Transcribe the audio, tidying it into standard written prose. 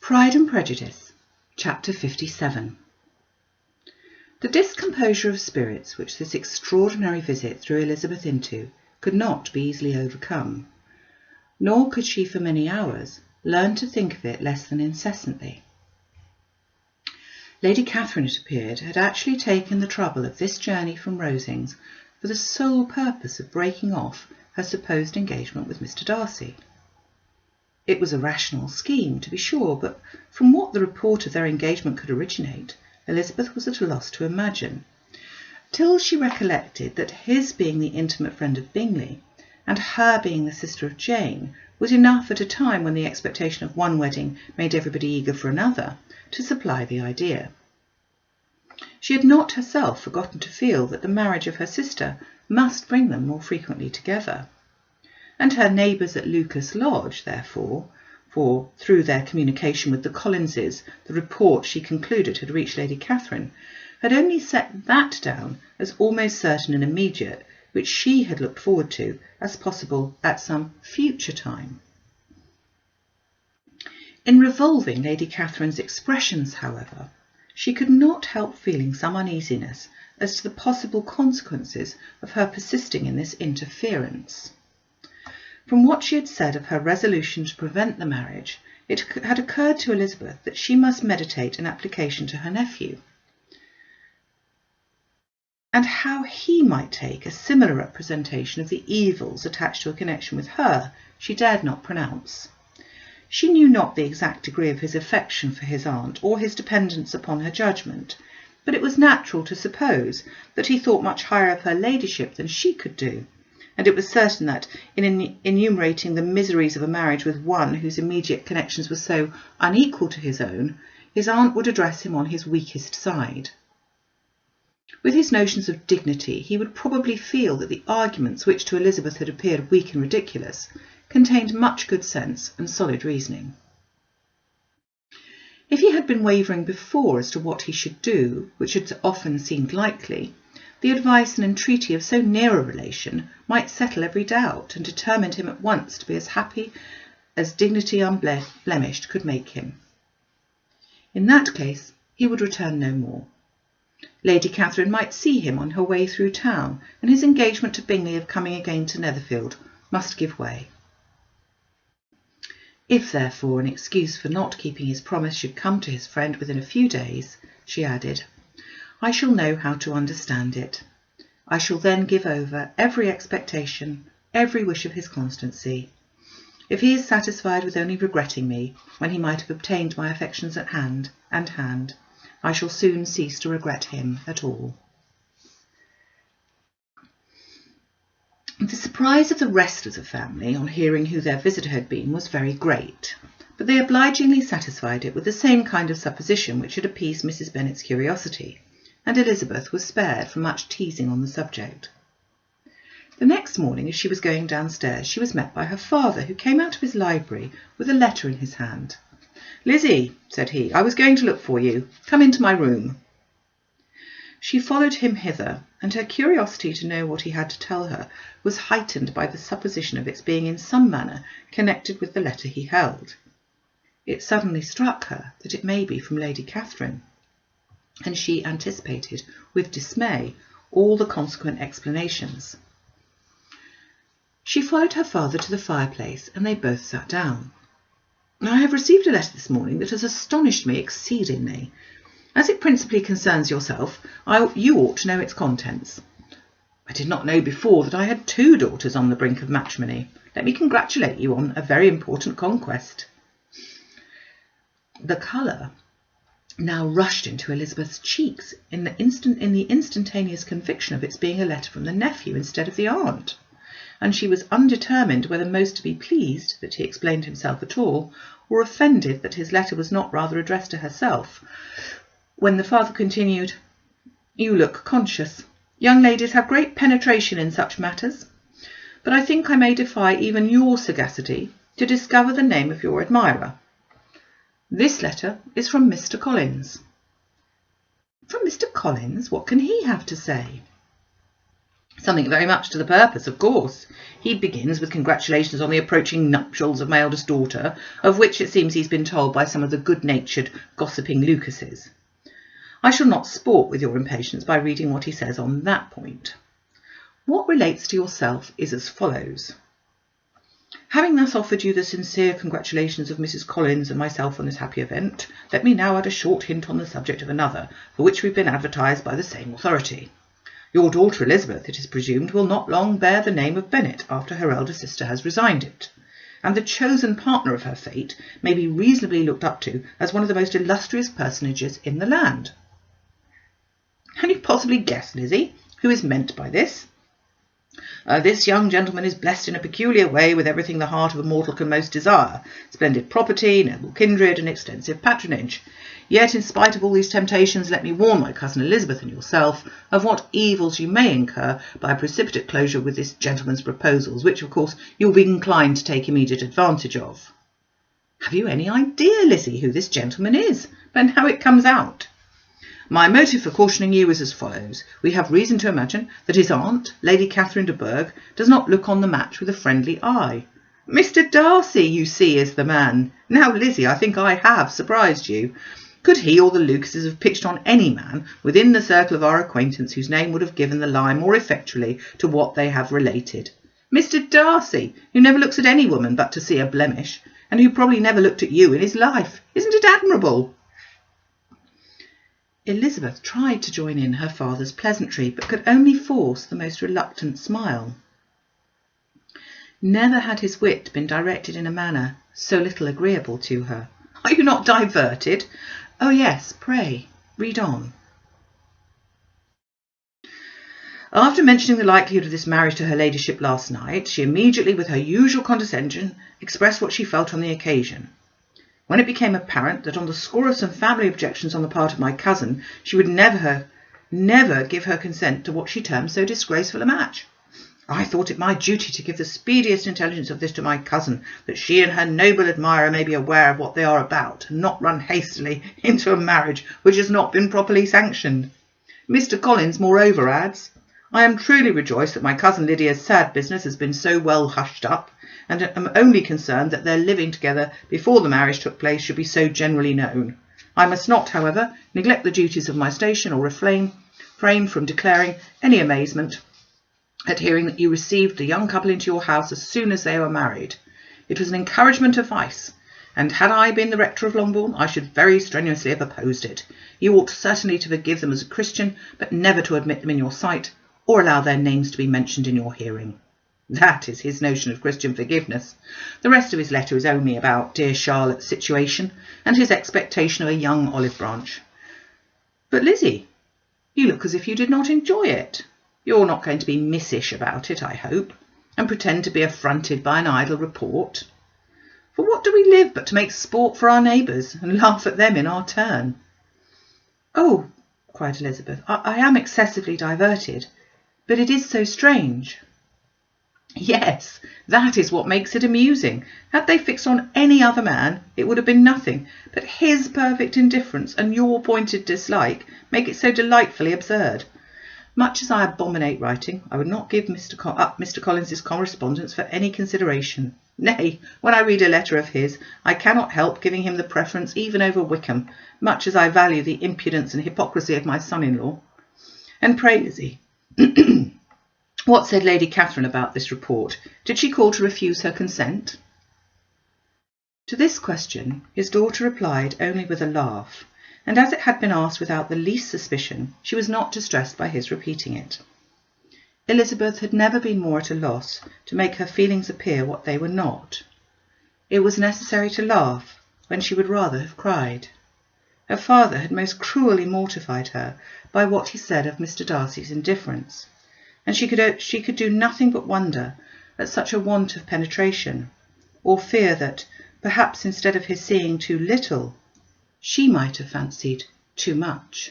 Pride and Prejudice, Chapter 57. The discomposure of spirits which this extraordinary visit threw Elizabeth into could not be easily overcome, nor could she for many hours learn to think of it less than incessantly. Lady Catherine, it appeared, had actually taken the trouble of this journey from Rosings for the sole purpose of breaking off her supposed engagement with Mr Darcy. It was a rational scheme, to be sure, but from what the report of their engagement could originate, Elizabeth was at a loss to imagine, till she recollected that his being the intimate friend of Bingley, and her being the sister of Jane, was enough at a time when the expectation of one wedding made everybody eager for another, to supply the idea. She had not herself forgotten to feel that the marriage of her sister must bring them more frequently together, and her neighbours at Lucas Lodge, therefore, for through their communication with the Collinses the report she concluded had reached Lady Catherine, had only set that down as almost certain and immediate, which she had looked forward to as possible at some future time. In revolving Lady Catherine's expressions, however, she could not help feeling some uneasiness as to the possible consequences of her persisting in this interference. From what she had said of her resolution to prevent the marriage, it had occurred to Elizabeth that she must meditate an application to her nephew, and how he might take a similar representation of the evils attached to a connection with her she dared not pronounce. She knew not the exact degree of his affection for his aunt or his dependence upon her judgment, but it was natural to suppose that he thought much higher of her ladyship than she could do, and it was certain that, in enumerating the miseries of a marriage with one whose immediate connections were so unequal to his own, his aunt would address him on his weakest side. With his notions of dignity, he would probably feel that the arguments which to Elizabeth had appeared weak and ridiculous contained much good sense and solid reasoning. If he had been wavering before as to what he should do, which had often seemed likely, the advice and entreaty of so near a relation might settle every doubt, and determined him at once to be as happy as dignity unblemished could make him. In that case he would return no more. Lady Catherine might see him on her way through town, and his engagement to Bingley of coming again to Netherfield must give way. If, therefore, an excuse for not keeping his promise should come to his friend within a few days, she added, I shall know how to understand it. I shall then give over every expectation, every wish of his constancy. If he is satisfied with only regretting me, when he might have obtained my affections at hand, I shall soon cease to regret him at all. The surprise of the rest of the family on hearing who their visitor had been was very great, but they obligingly satisfied it with the same kind of supposition which had appeased Mrs. Bennet's curiosity, and Elizabeth was spared from much teasing on the subject. The next morning, as she was going downstairs, she was met by her father, who came out of his library with a letter in his hand. Lizzie, said he, I was going to look for you. Come into my room. She followed him hither, and her curiosity to know what he had to tell her was heightened by the supposition of its being in some manner connected with the letter he held. It suddenly struck her that it may be from Lady Catherine, and she anticipated with dismay all the consequent explanations. She followed her father to the fireplace, and they both sat down. I have received a letter this morning that has astonished me exceedingly. As it principally concerns yourself, you ought to know its contents. I did not know before that I had 2 daughters on the brink of matrimony. Let me congratulate you on a very important conquest. The colour now rushed into Elizabeth's cheeks in the instantaneous conviction of its being a letter from the nephew instead of the aunt, and she was undetermined whether most to be pleased that he explained himself at all, or offended that his letter was not rather addressed to herself, when the father continued, You look conscious. Young ladies have great penetration in such matters, but I think I may defy even your sagacity to discover the name of your admirer. This letter is from Mr. Collins. From Mr. Collins? What can he have to say? Something very much to the purpose, of course. He begins with congratulations on the approaching nuptials of my eldest daughter, of which it seems he's been told by some of the good-natured, gossiping Lucases. I shall not sport with your impatience by reading what he says on that point. What relates to yourself is as follows. Having thus offered you the sincere congratulations of Mrs. Collins and myself on this happy event, let me now add a short hint on the subject of another, for which we've been advertised by the same authority. Your daughter Elizabeth, it is presumed, will not long bear the name of Bennet after her elder sister has resigned it, and the chosen partner of her fate may be reasonably looked up to as one of the most illustrious personages in the land. Can you possibly guess, Lizzie, who is meant by this? This young gentleman is blessed in a peculiar way with everything the heart of a mortal can most desire, splendid property, noble kindred, and extensive patronage. Yet, in spite of all these temptations, let me warn my cousin Elizabeth and yourself of what evils you may incur by a precipitate closure with this gentleman's proposals, which, of course, you will be inclined to take immediate advantage of. Have you any idea, Lizzie, who this gentleman is, and how it comes out? My motive for cautioning you is as follows. We have reason to imagine that his aunt, Lady Catherine de Bourgh, does not look on the match with a friendly eye. Mr. Darcy, you see, is the man. Now, Lizzie, I think I have surprised you. Could he or the Lucases have pitched on any man within the circle of our acquaintance whose name would have given the lie more effectually to what they have related? Mr. Darcy, who never looks at any woman but to see a blemish, and who probably never looked at you in his life. Isn't it admirable? Elizabeth tried to join in her father's pleasantry, but could only force the most reluctant smile. Never had his wit been directed in a manner so little agreeable to her. Are you not diverted? Oh yes, pray, read on. After mentioning the likelihood of this marriage to her ladyship last night, she immediately, with her usual condescension, expressed what she felt on the occasion. When it became apparent that on the score of some family objections on the part of my cousin, she would never give her consent to what she termed so disgraceful a match, I thought it my duty to give the speediest intelligence of this to my cousin, that she and her noble admirer may be aware of what they are about, and not run hastily into a marriage which has not been properly sanctioned. Mr. Collins, moreover, adds, I am truly rejoiced that my cousin Lydia's sad business has been so well hushed up, and am only concerned that their living together before the marriage took place should be so generally known. I must not, however, neglect the duties of my station, or refrain from declaring any amazement at hearing that you received the young couple into your house as soon as they were married. It was an encouragement of vice, and had I been the rector of Longbourn, I should very strenuously have opposed it. You ought certainly to forgive them as a Christian, but never to admit them in your sight, or allow their names to be mentioned in your hearing. That is his notion of Christian forgiveness. The rest of his letter is only about dear Charlotte's situation, and his expectation of a young olive branch. But, Lizzie, you look as if you did not enjoy it. You're not going to be missish about it, I hope, and pretend to be affronted by an idle report. For what do we live but to make sport for our neighbours, and laugh at them in our turn? Oh, cried Elizabeth, I am excessively diverted, but it is so strange. Yes, that is what makes it amusing. Had they fixed on any other man, it would have been nothing, but his perfect indifference and your pointed dislike make it so delightfully absurd. Much as I abominate writing, I would not give Mr. Collins's correspondence for any consideration. Nay, when I read a letter of his, I cannot help giving him the preference even over Wickham, much as I value the impudence and hypocrisy of my son-in-law. And pray, Lizzie, what said Lady Catherine about this report? Did she call to refuse her consent? To this question his daughter replied only with a laugh, and as it had been asked without the least suspicion, she was not distressed by his repeating it. Elizabeth had never been more at a loss to make her feelings appear what they were not. It was necessary to laugh when she would rather have cried. Her father had most cruelly mortified her by what he said of Mr. Darcy's indifference, and she could do nothing but wonder at such a want of penetration, or fear that, perhaps instead of his seeing too little, she might have fancied too much.